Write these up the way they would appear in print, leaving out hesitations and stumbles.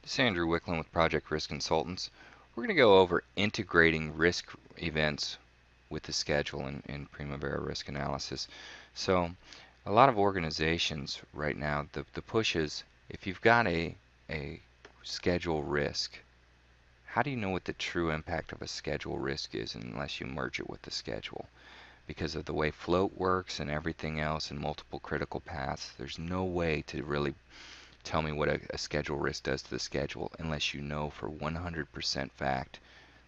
This is Andrew Wicklund with Project Risk Consultants. We're going to go over integrating risk events with the schedule in Primavera Risk Analysis. So a lot of organizations right now, the push is if you've got a schedule risk, how do you know what the true impact of a schedule risk is unless you merge it with the schedule? Because of the way float works and everything else and multiple critical paths, there's no way to really tell me what a schedule risk does to the schedule unless you know for 100% fact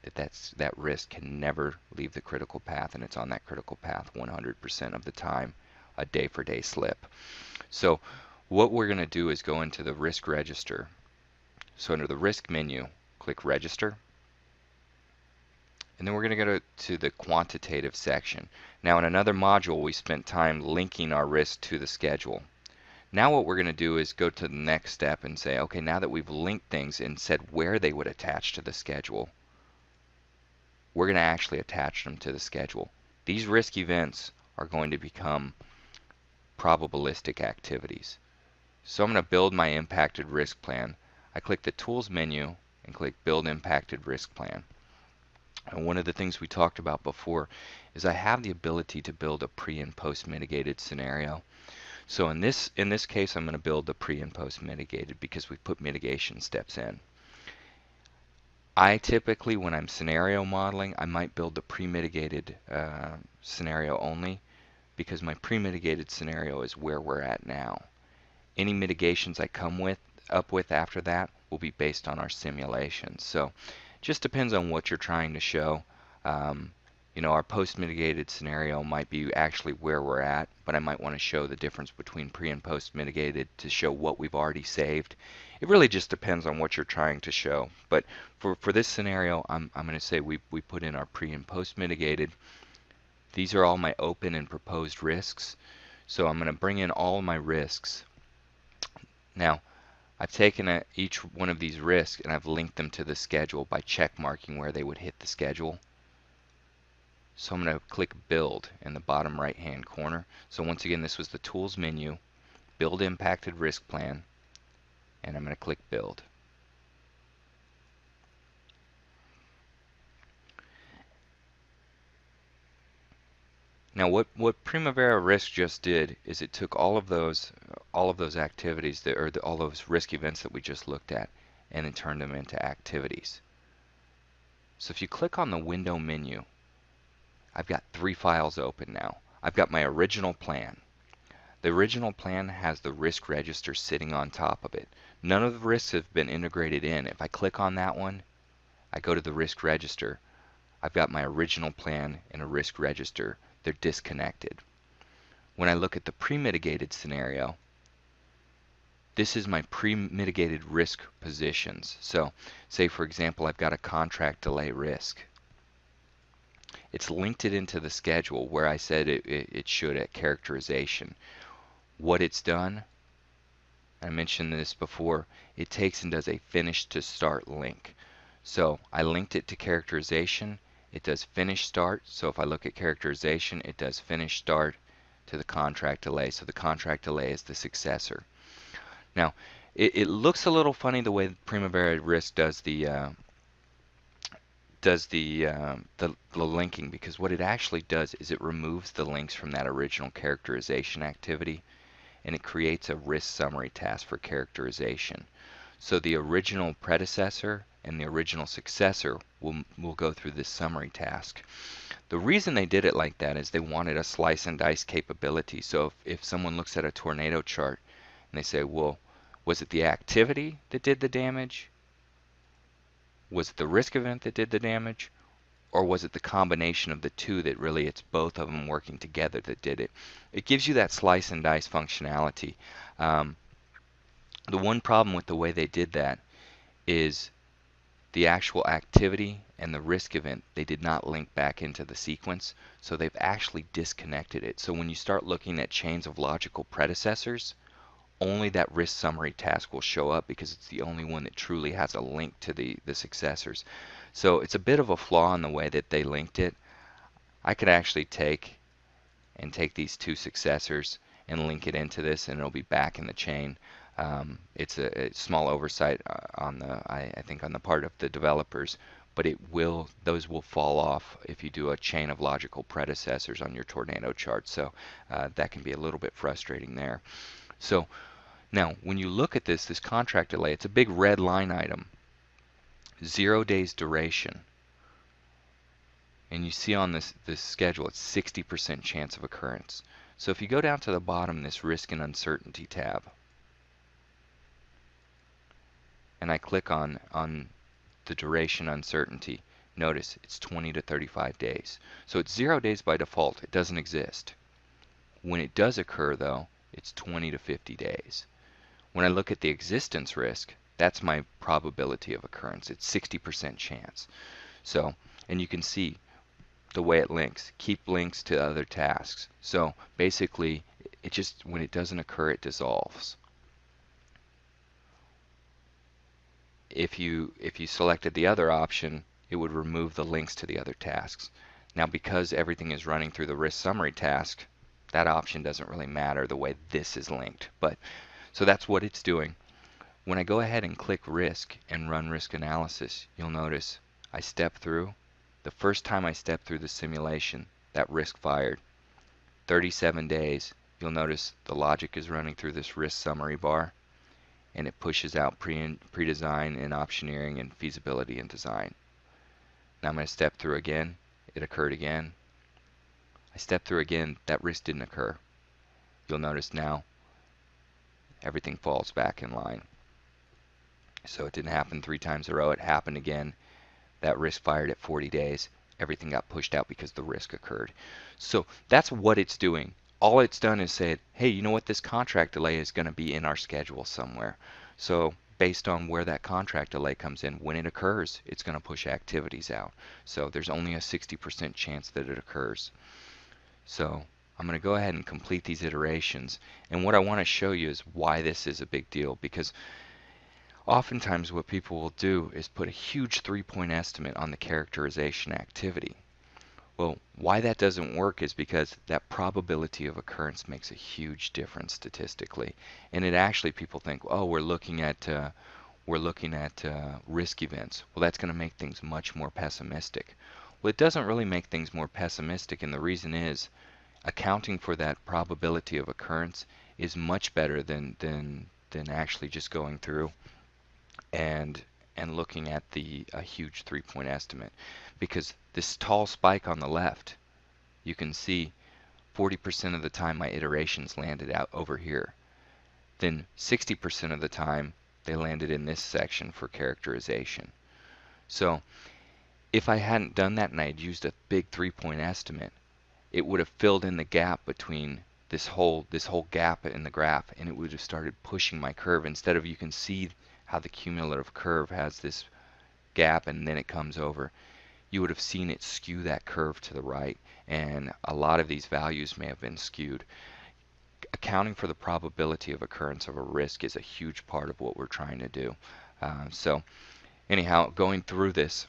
that that risk can never leave the critical path and it's on that critical path 100% of the time, a day for day slip. So what we're going to do is go into the risk register. So under the risk menu, click register. And then we're going to go to the quantitative section. Now in another module we spent time linking our risk to the schedule. Now what we're going to do is go to the next step and say, okay, now that we've linked things and said where they would attach to the schedule, we're going to actually attach them to the schedule. These risk events are going to become probabilistic activities. So I'm going to build my impacted risk plan. I click the Tools menu and click Build Impacted Risk Plan. And one of the things we talked about before is I have the ability to build a pre and post mitigated scenario. So in this case, I'm going to build the pre and post mitigated because we put mitigation steps in. I typically, when I'm scenario modeling, I might build the pre-mitigated scenario only because my pre-mitigated scenario is where we're at now. Any mitigations I come up with after that will be based on our simulations. So it just depends on what you're trying to show. Our post-mitigated scenario might be actually where we're at, but I might want to show the difference between pre and post-mitigated to show what we've already saved. It really just depends on what you're trying to show. But for this scenario, I'm going to say we put in our pre and post-mitigated. These are all my open and proposed risks. So I'm going to bring in all my risks. Now, I've taken each one of these risks and I've linked them to the schedule by check marking where they would hit the schedule. So I'm going to click Build in the bottom right hand corner. So once again, this was the Tools menu, Build Impacted Risk Plan, and I'm going to click Build. Now what Primavera Risk just did is it took all of those activities all those risk events that we just looked at and then turned them into activities. So if you click on the window menu, I've got 3 files open now. I've got my original plan. The original plan has the risk register sitting on top of it. None of the risks have been integrated in. If I click on that one, I go to the risk register. I've got my original plan in a risk register. They're disconnected. When I look at the pre-mitigated scenario, this is my pre-mitigated risk positions. So say for example I've got a contract delay risk. It's linked it into the schedule where I said it should at characterization. What it's done, I mentioned this before, it takes and does a finish to start link. So I linked it to characterization, it does finish start. So if I look at characterization, it does finish start to the contract delay. So the contract delay is the successor. Now it looks a little funny the way Primavera Risk does the linking, because what it actually does is it removes the links from that original characterization activity and it creates a risk summary task for characterization. So the original predecessor and the original successor will go through this summary task. The reason they did it like that is they wanted a slice and dice capability. So if someone looks at a tornado chart and they say, well, was it the activity that did the damage? Was it the risk event that did the damage? Or was it the combination of the two that really it's both of them working together that did it? It gives you that slice and dice functionality. The one problem with the way they did that is the actual activity and the risk event, they did not link back into the sequence, so they've actually disconnected it. So when you start looking at chains of logical predecessors, only that risk summary task will show up because it's the only one that truly has a link to the successors. So it's a bit of a flaw in the way that they linked it. I could actually take these 2 successors and link it into this and it'll be back in the chain. It's a small oversight on the, I think, on the part of the developers, but those will fall off if you do a chain of logical predecessors on your tornado chart. So that can be a little bit frustrating there. So now, when you look at this contract delay, it's a big red line item, 0 days duration. And you see on this schedule, it's 60% chance of occurrence. So if you go down to the bottom, this risk and uncertainty tab, and I click on the duration uncertainty, notice it's 20 to 35 days. So it's 0 days by default. It doesn't exist. When it does occur, though, it's 20 to 50 days. When I look at the existence risk, that's my probability of occurrence. It's 60% chance. So, and you can see the way it links. Keep links to other tasks. So basically, it just, when it doesn't occur, it dissolves. If you selected the other option, it would remove the links to the other tasks. Now, because everything is running through the risk summary task, that option doesn't really matter the way this is linked. But so that's what it's doing. When I go ahead and click risk and run risk analysis, you'll notice I step through. The first time I step through the simulation, that risk fired. 37 days, you'll notice the logic is running through this risk summary bar, and it pushes out pre-design and optioneering and feasibility and design. Now I'm going to step through again. It occurred again. I step through again. That risk didn't occur. You'll notice now everything falls back in line. So it didn't happen 3 times in a row. It happened again. That risk fired at 40 days. Everything got pushed out because the risk occurred. So that's what it's doing. All it's done is said, hey, you know what? This contract delay is going to be in our schedule somewhere. So based on where that contract delay comes in, when it occurs, it's going to push activities out. So there's only a 60% chance that it occurs. So I'm going to go ahead and complete these iterations. And what I want to show you is why this is a big deal, because oftentimes what people will do is put a huge 3-point estimate on the characterization activity. Well, why that doesn't work is because that probability of occurrence makes a huge difference statistically. And it actually, people think, oh, we're looking at risk events. Well, that's going to make things much more pessimistic. Well, it doesn't really make things more pessimistic, and the reason is accounting for that probability of occurrence is much better than actually just going through and looking at a huge 3-point estimate. Because this tall spike on the left, you can see 40% of the time my iterations landed out over here. Then 60% of the time they landed in this section for characterization. So if I hadn't done that and I had used a big 3-point estimate, it would have filled in the gap between this whole gap in the graph, and it would have started pushing my curve. Instead of, you can see how the cumulative curve has this gap and then it comes over. You would have seen it skew that curve to the right, and a lot of these values may have been skewed. Accounting for the probability of occurrence of a risk is a huge part of what we're trying to do. So anyhow, going through this,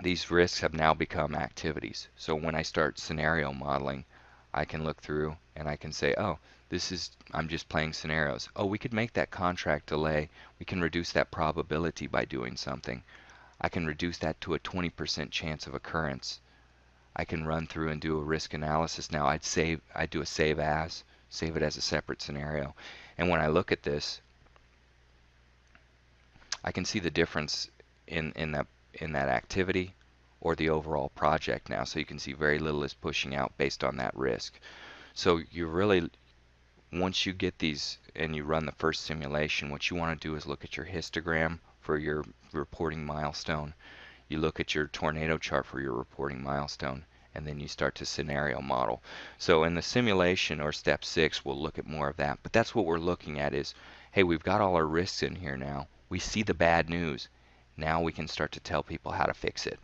these risks have now become activities. So when I start scenario modeling, I can look through and I can say, oh, I'm just playing scenarios. Oh, we could make that contract delay. We can reduce that probability by doing something. I can reduce that to a 20% chance of occurrence. I can run through and do a risk analysis. Now I'd do a save it as a separate scenario. And when I look at this, I can see the difference in that activity or the overall project now. So you can see very little is pushing out based on that risk. So you really, once you get these and you run the first simulation, what you want to do is look at your histogram for your reporting milestone. You look at your tornado chart for your reporting milestone, and then you start to scenario model. So in the simulation, or step 6, we'll look at more of that. But that's what we're looking at is, hey, we've got all our risks in here now. We see the bad news. Now we can start to tell people how to fix it.